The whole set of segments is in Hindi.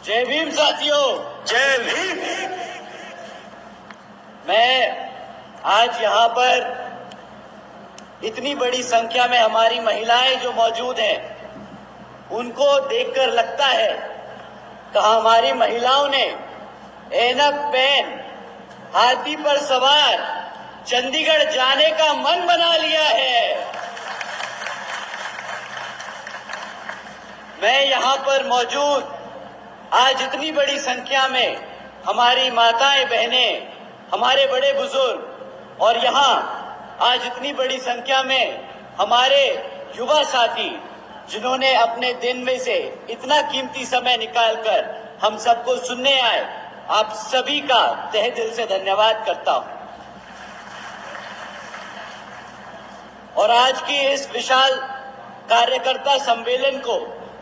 जय भीम साथियों। जय भीम। मैं आज यहाँ पर इतनी बड़ी संख्या में हमारी महिलाएं जो मौजूद हैं, उनको देखकर लगता है कि हमारी महिलाओं ने ऐनक पहन हाथी पर सवार चंडीगढ़ जाने का मन बना लिया है। मैं यहाँ पर मौजूद आज इतनी बड़ी संख्या में हमारी माताएं बहनें, हमारे बड़े बुजुर्ग और यहाँ आज इतनी बड़ी संख्या में हमारे युवा साथी, जिन्होंने अपने दिन में से इतना कीमती समय निकालकर हम सबको सुनने आए, आप सभी का तहे दिल से धन्यवाद करता हूं। और आज की इस विशाल कार्यकर्ता सम्मेलन को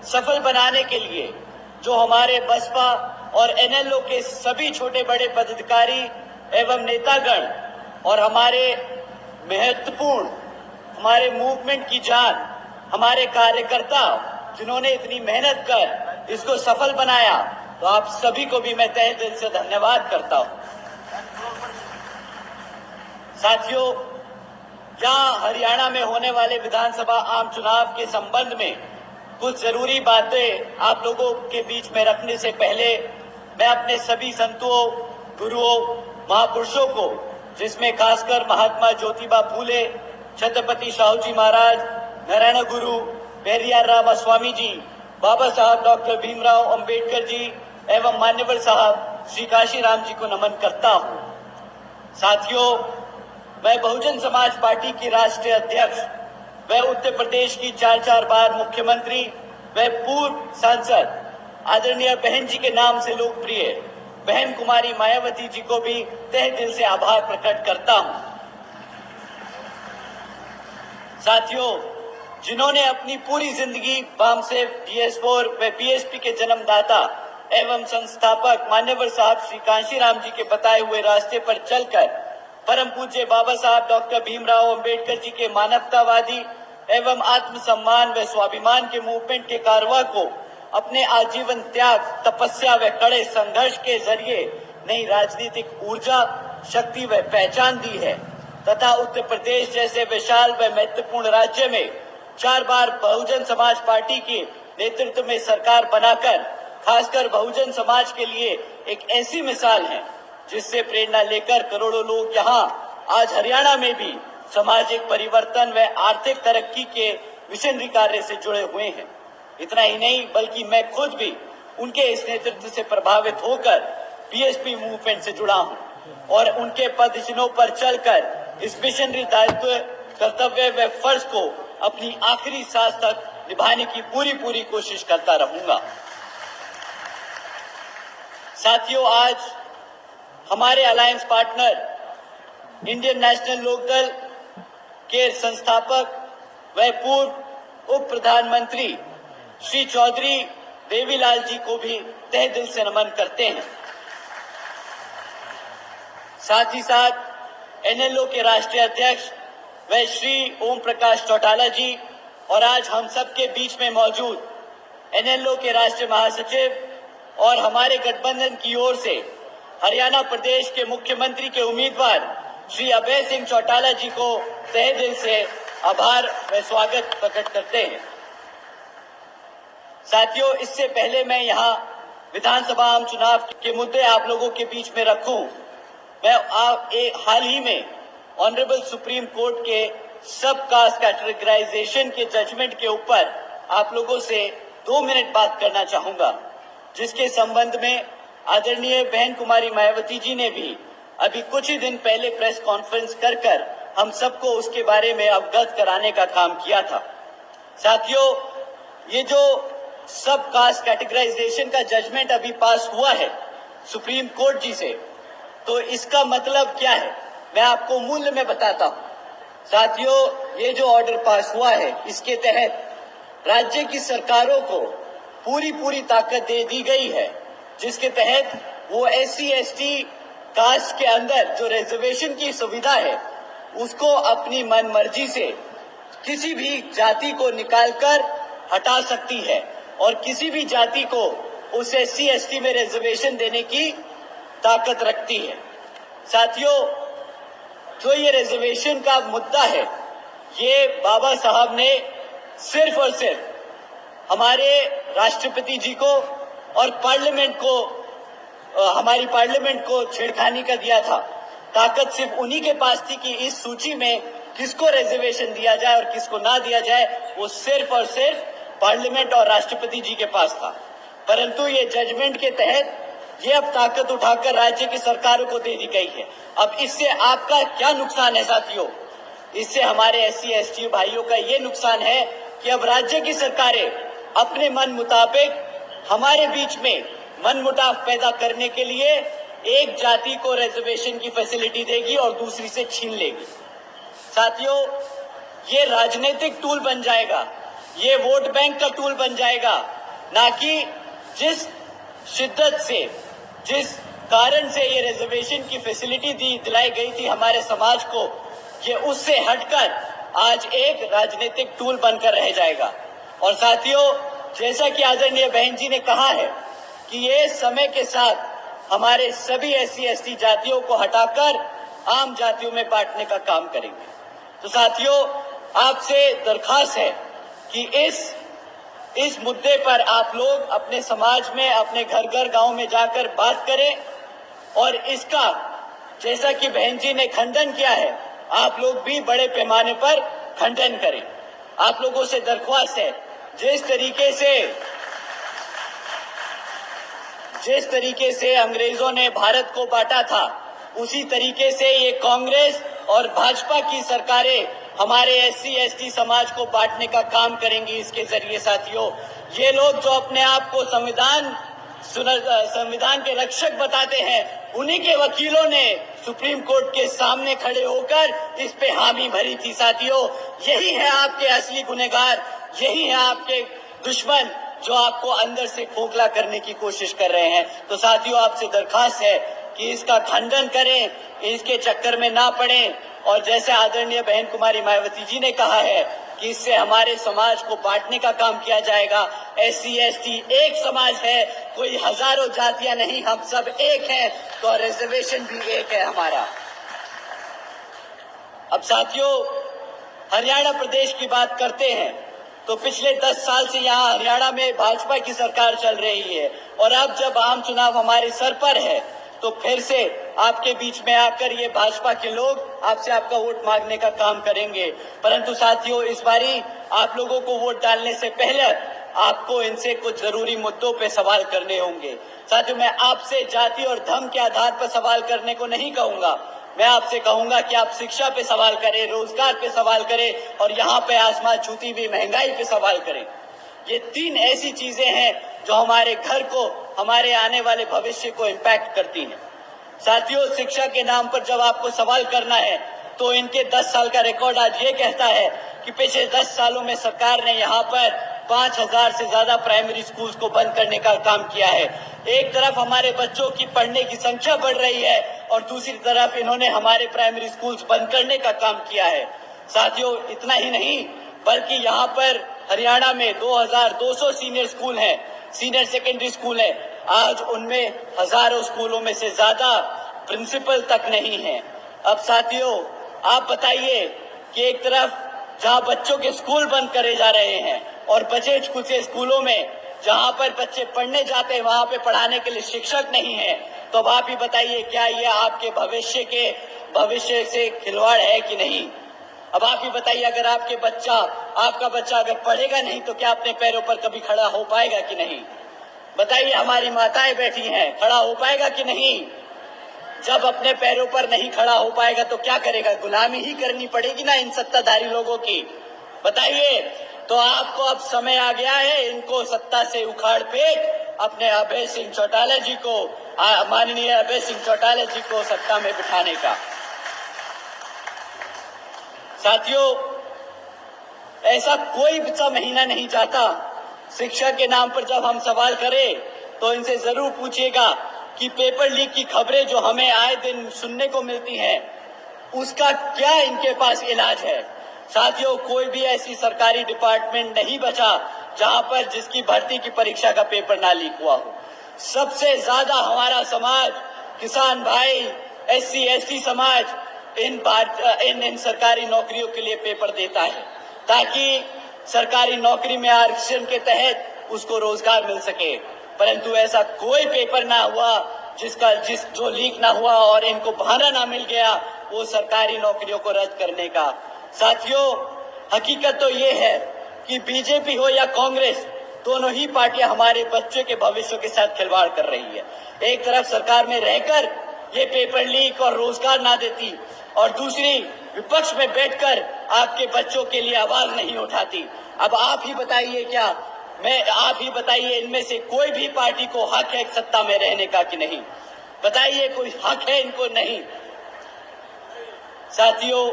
सफल बनाने के लिए जो हमारे बसपा और एनएलओ के सभी छोटे बड़े पदाधिकारी एवं नेतागण और हमारे महत्वपूर्ण हमारे मूवमेंट की जान, हमारे कार्यकर्ता जिन्होंने इतनी मेहनत कर इसको सफल बनाया, तो आप सभी को भी मैं तहे दिल से धन्यवाद करता हूं। साथियों, यहाँ हरियाणा में होने वाले विधानसभा आम चुनाव के संबंध में कुछ जरूरी बातें आप लोगों के बीच में रखने से पहले मैं अपने सभी संतों, गुरुओं, महापुरुषों को, जिसमें खासकर महात्मा ज्योतिबा फूले, छत्रपति शाहू जी महाराज, नारायण गुरु पेरियार रामा स्वामी जी, बाबा साहब डॉक्टर भीमराव अंबेडकर जी एवं मान्यवर साहब श्री काशी राम जी को नमन करता हूं। साथियों, मैं बहुजन समाज पार्टी की राष्ट्रीय अध्यक्ष व उत्तर प्रदेश की 4 बार मुख्यमंत्री व पूर्व सांसद आदरणीय बहन जी के नाम से लोकप्रिय बहन कुमारी मायावती जी को भी तहे दिल से आभार प्रकट करता हूं। साथियों, जिन्होंने अपनी पूरी जिंदगी वामसेव, डीएस4 व बीएसपी के जन्मदाता एवं संस्थापक मान्यवर साहब श्री कांशीराम जी के बताए हुए रास्ते पर चलकर परम पूज्य बाबा साहब डॉक्टर भीमराव अंबेडकर जी के मानवतावादी एवं आत्मसम्मान व स्वाभिमान के मूवमेंट के कारवां को अपने आजीवन त्याग, तपस्या व कड़े संघर्ष के जरिए नई राजनीतिक ऊर्जा, शक्ति व पहचान दी है तथा उत्तर प्रदेश जैसे विशाल व महत्वपूर्ण राज्य में 4 बार बहुजन समाज पार्टी के नेतृत्व में सरकार बनाकर खासकर बहुजन समाज के लिए एक ऐसी मिसाल है जिससे प्रेरणा लेकर करोड़ों लोग यहाँ आज हरियाणा में भी सामाजिक परिवर्तन व आर्थिक तरक्की के मिशनरी कार्य से जुड़े हुए हैं। इतना ही नहीं, बल्कि मैं खुद भी उनके इस नेतृत्व से प्रभावित होकर बीएसपी मूवमेंट से जुड़ा हूं और उनके पदचिन्हों पर चलकर इस मिशनरी दायित्व, कर्तव्य व फर्ज को अपनी आखिरी सांस तक निभाने की पूरी कोशिश करता रहूंगा। साथियों, आज हमारे alliance partner Indian National Lokdal के संस्थापक व पूर्व उप प्रधानमंत्री श्री चौधरी देवीलाल जी को भी तहे दिल से नमन करते हैं। साथ ही साथ एनएलओ के राष्ट्रीय अध्यक्ष व श्री ओम प्रकाश चौटाला जी और आज हम सबके बीच में मौजूद एनएलओ के राष्ट्रीय महासचिव और हमारे गठबंधन की ओर से हरियाणा प्रदेश के मुख्यमंत्री के उम्मीदवार श्री अभय सिंह चौटाला जी को तहे दिल से आभार व स्वागत प्रकट करते हैं। साथियों, इससे पहले मैं यहाँ विधानसभा आम चुनाव के मुद्दे आप लोगों के बीच में रखूं, मैं हाल ही में ऑनरेबल सुप्रीम कोर्ट के सब कास्ट कैटेगराइजेशन के जजमेंट के ऊपर आप लोगों से 2 मिनट बात करना चाहूंगा, जिसके संबंध में आदरणीय बहन कुमारी मायावती जी ने भी अभी कुछ ही दिन पहले प्रेस कॉन्फ्रेंस कर हम सबको उसके बारे में अवगत कराने का काम किया था। साथियों, ये जो सब कास्ट कैटेगराइजेशन का जजमेंट अभी पास हुआ है सुप्रीम कोर्ट जी से, तो इसका मतलब क्या है मैं आपको मूल्य में बताता हूं। साथियों, ये जो ऑर्डर पास हुआ है, इसके तहत राज्य की सरकारों को पूरी ताकत दे दी गई है, जिसके तहत वो SC/ST कास्ट के अंदर जो रिजर्वेशन की सुविधा है उसको अपनी मनमर्जी से किसी भी जाति को निकालकर हटा सकती है और किसी भी जाति को उस SC/ST में रिजर्वेशन देने की ताकत रखती है। साथियों, जो ये रिजर्वेशन का मुद्दा है, ये बाबा साहब ने सिर्फ और सिर्फ हमारे राष्ट्रपति जी को और पार्लियामेंट को, हमारी पार्लियामेंट को छेड़खानी का दिया था। ताकत सिर्फ उन्हीं के पास थी कि इस सूची में किसको रिजर्वेशन दिया जाए और किसको ना दिया जाए, वो सिर्फ और सिर्फ पार्लियामेंट और राष्ट्रपति जी के पास था। परंतु ये जजमेंट के तहत ये अब ताकत उठाकर राज्य की सरकारों को दे दी गई है। अब इससे आपका क्या नुकसान है साथियों? इससे हमारे SC/ST भाइयों का ये नुकसान है कि अब राज्य की सरकारें अपने मन मुताबिक हमारे बीच में मनमुटाव पैदा करने के लिए एक जाति को रिजर्वेशन की फैसिलिटी देगी और दूसरी से छीन लेगी। साथियों, ये राजनीतिक टूल बन जाएगा, ये वोट बैंक का टूल बन जाएगा, ना कि जिस शिद्दत से, जिस कारण से ये रिजर्वेशन की फैसिलिटी दिलाई गई थी हमारे समाज को, ये उससे हटकर आज एक राजनीतिक टूल बनकर रह जाएगा। और साथियों, जैसा कि आदरणीय बहन जी ने कहा है कि ये समय के साथ हमारे सभी SC/ST जातियों को हटाकर आम जातियों में बांटने का काम करेंगे। तो साथियों, आपसे दरखास्त है कि इस मुद्दे पर आप लोग अपने समाज में, अपने घर घर गांव में जाकर बात करें और इसका, जैसा कि बहन जी ने खंडन किया है, आप लोग भी बड़े पैमाने पर खंडन करें। आप लोगों से दरख्वास्त है, जिस तरीके से अंग्रेजों ने भारत को बांटा था, उसी तरीके से ये कांग्रेस और भाजपा की सरकारें हमारे SC/ST समाज को बांटने का काम करेंगी। इसके जरिए साथियों, ये लोग जो अपने आप को संविधान के रक्षक बताते हैं, उन्हीं के वकीलों ने सुप्रीम कोर्ट के सामने खड़े होकर इस पे हामी भरी थी। साथियों, यही है आपके असली गुनहगार, यही है आपके दुश्मन जो आपको अंदर से खोखला करने की कोशिश कर रहे हैं। तो साथियों, आपसे दरखास्त है कि इसका खंडन करें, इसके चक्कर में ना पड़ें। और जैसे आदरणीय बहन कुमारी मायावती जी ने कहा है कि इससे हमारे समाज को बांटने का काम किया जाएगा। SC/ST एक समाज है, कोई हजारों जातियां नहीं, हम सब एक हैं, तो रिजर्वेशन भी एक है हमारा। अब साथियों, हरियाणा प्रदेश की बात करते हैं तो पिछले 10 साल से यहाँ हरियाणा में भाजपा की सरकार चल रही है और अब जब आम चुनाव हमारे सर पर है तो फिर से आपके बीच में आकर ये भाजपा के लोग आपसे आपका वोट मांगने का काम करेंगे। परंतु साथियों, इस बारी आप लोगों को वोट डालने से पहले आपको इनसे कुछ जरूरी मुद्दों पे सवाल करने होंगे। साथियों, मैं आपसे जाति और धर्म के आधार पर सवाल करने को नहीं कहूंगा। मैं आपसे कहूंगा कि आप शिक्षा पे सवाल करें, रोजगार पे सवाल करें और यहाँ पे आसमान छूती हुई महंगाई पे सवाल करें। ये 3 ऐसी चीजें हैं जो हमारे घर को, हमारे आने वाले भविष्य को इम्पैक्ट करती हैं। साथियों, शिक्षा के नाम पर जब आपको सवाल करना है तो इनके 10 साल का रिकॉर्ड आज ये कहता है कि पिछले 10 सालों में सरकार ने यहाँ पर 5000 से ज्यादा प्राइमरी स्कूल्स को बंद करने का काम किया है। एक तरफ हमारे बच्चों की पढ़ने की संख्या बढ़ रही है और दूसरी तरफ इन्होंने हमारे प्राइमरी स्कूल्स बंद करने का काम किया है। साथियों, इतना ही नहीं बल्कि यहाँ पर हरियाणा में 2200 सीनियर स्कूल हैं, सीनियर सेकेंडरी स्कूल है। आज उनमें हजारों स्कूलों में से ज्यादा प्रिंसिपल तक नहीं है। अब साथियों, आप बताइए कि एक तरफ जहां बच्चों के स्कूल बंद करे जा रहे हैं और बचे कुचे स्कूलों में जहां पर बच्चे पढ़ने जाते हैं वहां पे पढ़ाने के लिए शिक्षक नहीं है, तो अब आप ही बताइए क्या ये आपके भविष्य से खिलवाड़ है कि नहीं? अब आप ही बताइए, अगर आपका बच्चा अगर पढ़ेगा नहीं तो क्या अपने पैरों पर कभी खड़ा हो पाएगा कि नहीं? बताइए, हमारी माताएं बैठी हैं, खड़ा हो पाएगा कि नहीं? जब अपने पैरों पर नहीं खड़ा हो पाएगा तो क्या करेगा? गुलामी ही करनी पड़ेगी ना इन सत्ताधारी लोगों की। बताइए, तो आपको अब समय आ गया है इनको सत्ता से उखाड़ फेंक अपने अभय सिंह चौटाला जी को, माननीय अभय सिंह चौटाला जी को सत्ता में बिठाने का। साथियों, ऐसा कोई सा महीना नहीं जाता शिक्षा के नाम पर जब हम सवाल करें तो इनसे जरूर पूछिएगा कि पेपर लीक की खबरें जो हमें आए दिन सुनने को मिलती हैं उसका क्या इनके पास इलाज है। साथियों, कोई भी ऐसी सरकारी डिपार्टमेंट नहीं बचा जहां पर जिसकी भर्ती की परीक्षा का पेपर ना लीक हुआ हो। सबसे ज्यादा हमारा समाज, किसान भाई, SC ST समाज इन सरकारी नौकरियों के लिए पेपर देता है ताकि सरकारी नौकरी में आरक्षण के तहत उसको रोजगार मिल सके। परंतु ऐसा कोई पेपर ना हुआ जो लीक ना हुआ और इनको बहाना ना मिल गया वो सरकारी नौकरियों को रद्द करने का। साथियों, हकीकत तो ये है कि बीजेपी हो या कांग्रेस, दोनों ही पार्टियां हमारे बच्चों के भविष्य के साथ खिलवाड़ कर रही है। एक तरफ सरकार में रहकर ये पेपर लीक और रोजगार ना देती और दूसरी विपक्ष में बैठकर आपके बच्चों के लिए आवाज नहीं उठाती। अब आप ही बताइए इनमें से कोई भी पार्टी को हक है सत्ता में रहने का कि नहीं? बताइए, कोई हक है इनको? नहीं। साथियों,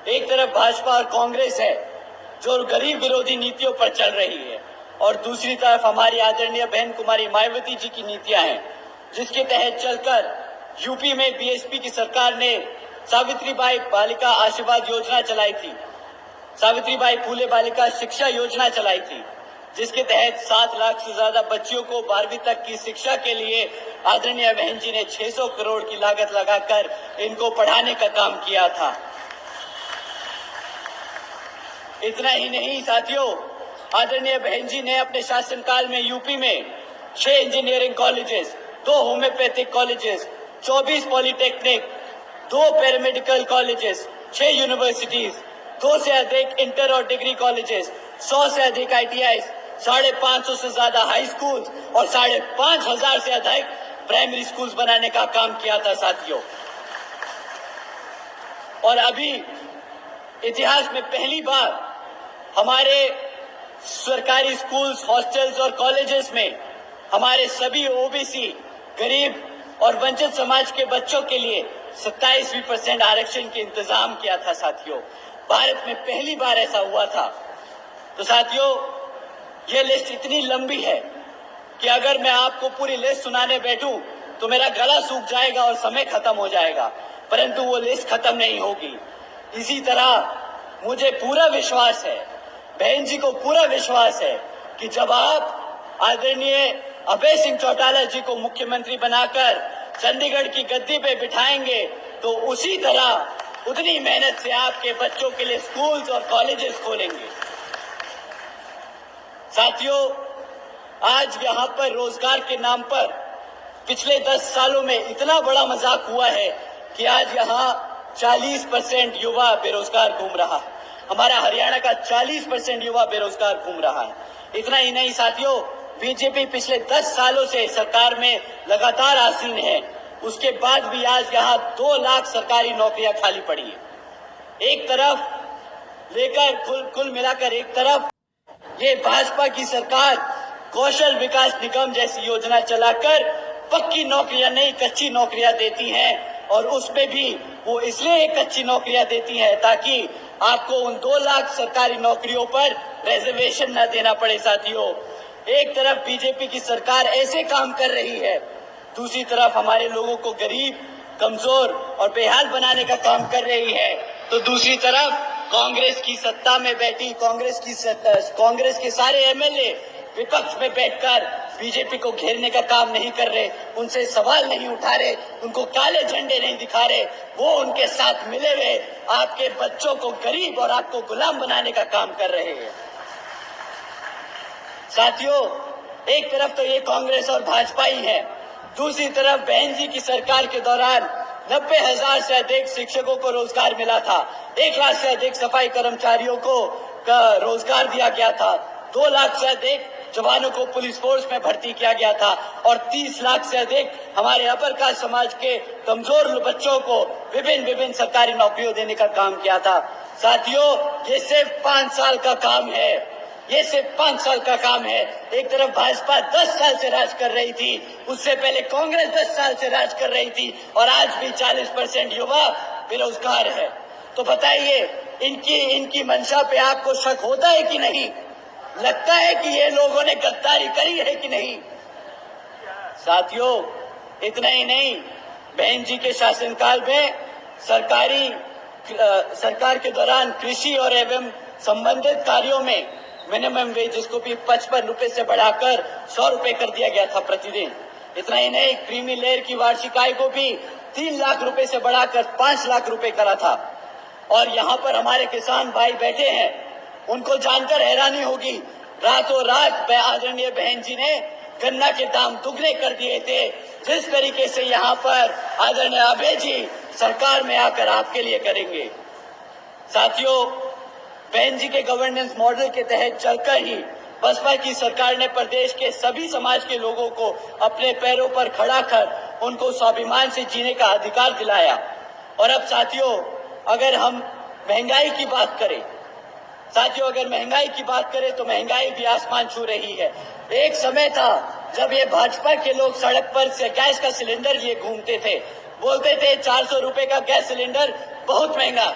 एक तरफ भाजपा और कांग्रेस है जो गरीब विरोधी नीतियों पर चल रही है और दूसरी तरफ हमारी आदरणीय बहन कुमारी मायावती जी की नीतियां हैं, जिसके तहत चलकर यूपी में बीएसपी की सरकार ने सावित्रीबाई बालिका आशीर्वाद योजना चलाई थी, सावित्रीबाई फूले बालिका शिक्षा योजना चलाई थी, जिसके तहत 7 लाख से ज्यादा बच्चियों को 12वीं तक की शिक्षा के लिए आदरणीय बहन जी ने 600 करोड़ की लागत लगाकर इनको पढ़ाने का काम किया था। इतना ही नहीं साथियों, आदरणीय बहन जी ने अपने शासनकाल में यूपी में 6 engineering colleges, 2 homeopathic colleges, 24 polytechnic, 2 paramedical colleges, 6 universities, 2 से अधिक इंटर और डिग्री कॉलेजेस, 100 से अधिक ITI, 550 से ज्यादा हाई स्कूल और 5,500 से अधिक प्राइमरी स्कूल्स बनाने का काम किया था साथियों। और अभी इतिहास में पहली बार हमारे सरकारी स्कूल्स, हॉस्टल्स और कॉलेजेस में हमारे सभी OBC, गरीब और वंचित समाज के बच्चों के लिए 27% आरक्षण के इंतजाम किया था साथियों। भारत में पहली बार ऐसा हुआ था। तो साथियों, ये लिस्ट इतनी लंबी है कि अगर मैं आपको पूरी लिस्ट सुनाने बैठूं तो मेरा गला सूख जाएगा और समय खत्म हो जाएगा, परंतु वो लिस्ट खत्म नहीं होगी। इसी तरह मुझे पूरा विश्वास है, बहन जी को पूरा विश्वास है कि जब आप आदरणीय अभय सिंह चौटाला जी को मुख्यमंत्री बनाकर चंडीगढ़ की गद्दी पे बिठाएंगे तो उसी तरह उतनी मेहनत से आपके बच्चों के लिए स्कूल्स और कॉलेजेस खोलेंगे। साथियों, आज यहाँ पर रोजगार के नाम पर पिछले 10 सालों में इतना बड़ा मजाक हुआ है कि आज यहाँ 40% युवा बेरोजगार घूम रहा है। हमारा हरियाणा का 40% युवा बेरोजगार घूम रहा है। इतना ही नहीं साथियों, बीजेपी पिछले 10 सालों से सरकार में लगातार आसीन है, उसके बाद भी आज यहाँ 2 लाख सरकारी नौकरियां खाली पड़ी है। एक तरफ लेकर कुल मिलाकर एक तरफ ये भाजपा की सरकार कौशल विकास निगम जैसी योजना चलाकर पक्की नौकरियां नहीं कच्ची नौकरियां देती हैं और उसमें भी वो इसलिए कच्ची नौकरियां देती हैं ताकि आपको उन 2 लाख सरकारी नौकरियों पर रिजर्वेशन न देना पड़े। साथियों, एक तरफ बीजेपी की सरकार ऐसे काम कर रही है, दूसरी तरफ हमारे लोगों को गरीब, कमजोर और बेहाल बनाने का काम कर रही है। तो दूसरी तरफ कांग्रेस की सत्ता में बैठी कांग्रेस के सारे MLA विपक्ष में बैठकर बीजेपी को घेरने का काम नहीं कर रहे, उनसे सवाल नहीं उठा रहे, उनको काले झंडे नहीं दिखा रहे, वो उनके साथ मिले हुए आपके बच्चों को गरीब और आपको गुलाम बनाने का काम कर रहे हैं। साथियों, एक तरफ तो ये कांग्रेस और भाजपा ही है, दूसरी तरफ बहन जी की सरकार के दौरान 90,000 से अधिक शिक्षकों को रोजगार मिला था, 1 लाख से अधिक सफाई कर्मचारियों को रोजगार दिया गया था, 2 लाख से अधिक जवानों को पुलिस फोर्स में भर्ती किया गया था और 30 लाख से अधिक हमारे अपर कास्ट समाज के कमजोर बच्चों को विभिन्न सरकारी नौकरियों देने का काम किया था। साथियों, ये सिर्फ 5 साल का काम है, ये सिर्फ 5 साल का काम है। एक तरफ भाजपा 10 साल से राज कर रही थी, उससे पहले कांग्रेस 10 साल से राज कर रही थी और आज भी 40% युवा बेरोजगार है। तो बताइए, इनकी मंशा पे आपको शक होता है कि नहीं? लगता है कि ये लोगों ने गद्दारी करी है कि नहीं? साथियों, इतना ही नहीं, बहन जी के शासनकाल में सरकार के दौरान कृषि और एवं संबंधित कार्यों में मिनिमम वेज इसको भी 55 रुपए से बढ़ाकर 100 रुपए कर दिया गया था प्रतिदिन। इतना ही नहीं, क्रीमी लेयर की वार्षिक आय को भी 3 लाख रुपए से बढ़ाकर 5 लाख रुपए करा था। और यहाँ पर हमारे किसान भाई बैठे हैं, उनको जानकर हैरानी होगी, रातों रात आदरणीय बहन जी ने गन्ना के दाम दुगने कर दिए थे। जिस तरीके से यहाँ पर आदरणीय अभय जी सरकार में आकर आपके लिए करेंगे। साथियों, बहन जी के गवर्नेंस मॉडल के तहत चलकर ही बसपा की सरकार ने प्रदेश के सभी समाज के लोगों को अपने पैरों पर खड़ा कर उनको स्वाभिमान से जीने का अधिकार दिलाया। और अब साथियों, अगर हम महंगाई की बात करें, अगर महंगाई की बात करें तो महंगाई भी आसमान छू रही है। एक समय था जब ये भाजपा के लोग सड़क पर से गैस का सिलेंडर लिए घूमते थे, बोलते थे 400 रुपए का गैस सिलेंडर बहुत महंगा।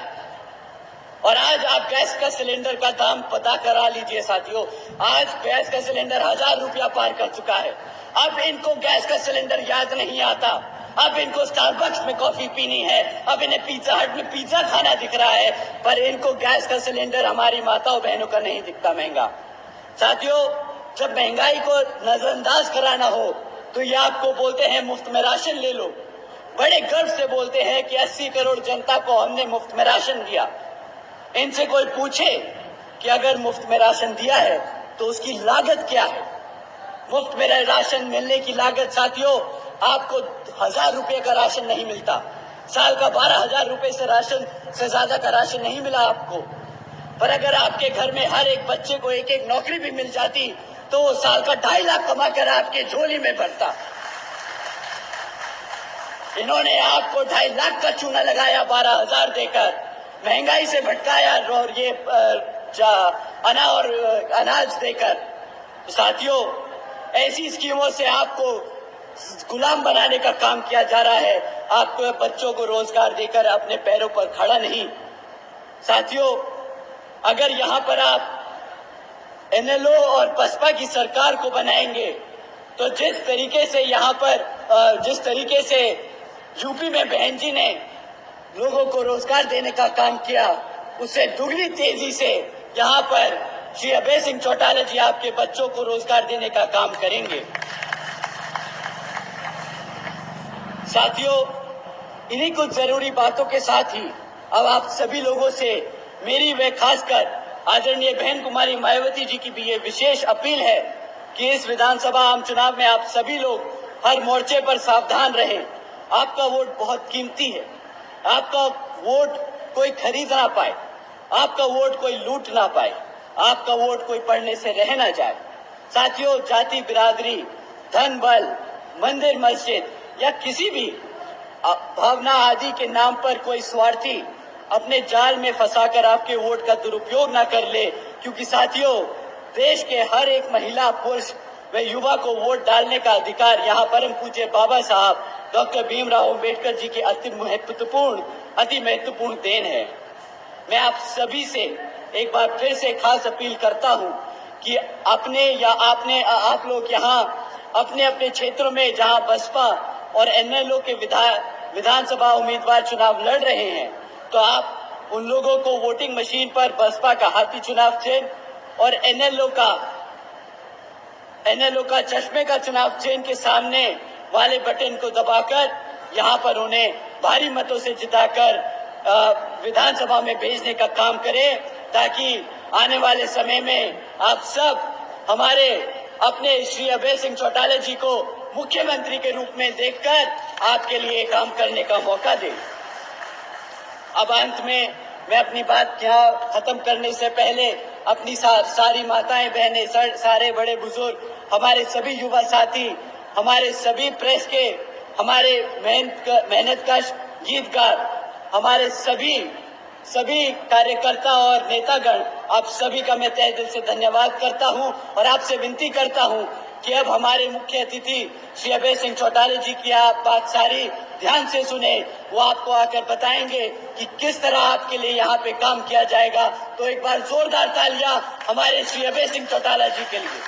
और आज आप गैस का सिलेंडर का दाम पता करा लीजिए साथियों, आज गैस का सिलेंडर 1000 रुपया पार कर चुका है। अब इनको गैस का सिलेंडर याद नहीं आता, अब इनको स्टारबक्स में कॉफी पीनी है, अब इन्हें पिज्जा हट में पिज्जा खाना दिख रहा है, पर इनको गैस का सिलेंडर हमारी माताओं बहनों का नहीं दिखता महंगा। साथियों, जब महंगाई को नजरअंदाज कराना हो तो ये आपको बोलते हैं मुफ्त में राशन ले लो। बड़े गर्व से बोलते हैं कि 80 करोड़ जनता को हमने मुफ्त में राशन दिया। इनसे कोई पूछे कि अगर मुफ्त में राशन दिया है तो उसकी लागत क्या है? मुफ्त में राशन मिलने की लागत साथियों, आपको 1000 रुपए का राशन नहीं मिलता। साल का 12,000 रुपए से राशन से ज्यादा का राशन नहीं मिला आपको। पर अगर आपके घर में हर एक बच्चे को एक एक नौकरी भी मिल जाती तो वो साल का 2.5 लाख कमाकर आपके झोली में भरता। इन्होंने आपको 2.5 लाख का चूना लगाया 12,000 देकर, महंगाई से भटकाया और ये अनाज देकर। साथियों, ऐसी स्कीमों से आपको गुलाम बनाने का काम किया जा रहा है, आपको बच्चों को रोजगार देकर अपने पैरों पर खड़ा नहीं। साथियों, अगर यहाँ पर आप एनएलओ और बसपा की सरकार को बनाएंगे तो जिस तरीके से यूपी में बहन जी ने लोगों को रोजगार देने का काम किया, उससे दुगनी तेजी से यहाँ पर श्री अभय सिंह चौटाला जी आपके बच्चों को रोजगार देने का काम करेंगे। साथियों, इन्हीं कुछ जरूरी बातों के साथ ही अब आप सभी लोगों से मेरी व खासकर आदरणीय बहन कुमारी मायावती जी की भी ये विशेष अपील है कि इस विधानसभा आम चुनाव में आप सभी लोग हर मोर्चे पर सावधान रहें। आपका वोट बहुत कीमती है, आपका वोट कोई खरीद ना पाए, आपका वोट कोई लूट ना पाए, आपका वोट कोई पढ़ने से रह ना जाए। साथियों, जाति बिरादरी, धन बल, मंदिर मस्जिद या किसी भी भावना आदि के नाम पर कोई स्वार्थी अपने जाल में फंसाकर आपके वोट का दुरुपयोग ना कर ले, क्योंकि साथियों, देश के हर एक महिला, पुरुष व युवा को वोट डालने का अधिकार यहाँ परम पूज्य बाबा साहब डॉक्टर भीमराव अंबेडकर जी की अति महत्वपूर्ण देन है। मैं आप सभी से एक बार फिर से खास अपील करता हूँ कि आप लोग यहाँ अपने अपने क्षेत्रों में जहाँ बसपा और एनएलओ के विधानसभा उम्मीदवार चुनाव लड़ रहे हैं, तो आप उन लोगों को वोटिंग मशीन पर बसपा का हाथी चुनाव चिन्ह और एनएलओ का चश्मे का चुनाव चिन्ह के सामने वाले बटन को दबाकर यहाँ पर उन्हें भारी मतों से जिताकर विधानसभा में भेजने का काम करें, ताकि आने वाले समय में आप सब हमारे अपने श्री अभय सिंह चौटाला जी को मुख्यमंत्री के रूप में देखकर आपके लिए काम करने का मौका दें। अब अंत में मैं अपनी बात यहाँ खत्म करने से पहले अपनी सारी माताएं बहनें, सारे बड़े बुजुर्ग, हमारे सभी युवा साथी, हमारे सभी प्रेस के, हमारे मेहनतकश गीतकार, हमारे सभी कार्यकर्ता और नेतागण, आप सभी का मैं तहे दिल से धन्यवाद करता हूं और आपसे विनती करता हूं कि अब हमारे मुख्य अतिथि श्री अभय सिंह चौटाला जी की आप बात सारी ध्यान से सुने। वो आपको आकर बताएंगे कि किस तरह आपके लिए यहाँ पे काम किया जाएगा। तो एक बार जोरदार तालियां हमारे श्री अभय सिंह चौटाला जी के लिए।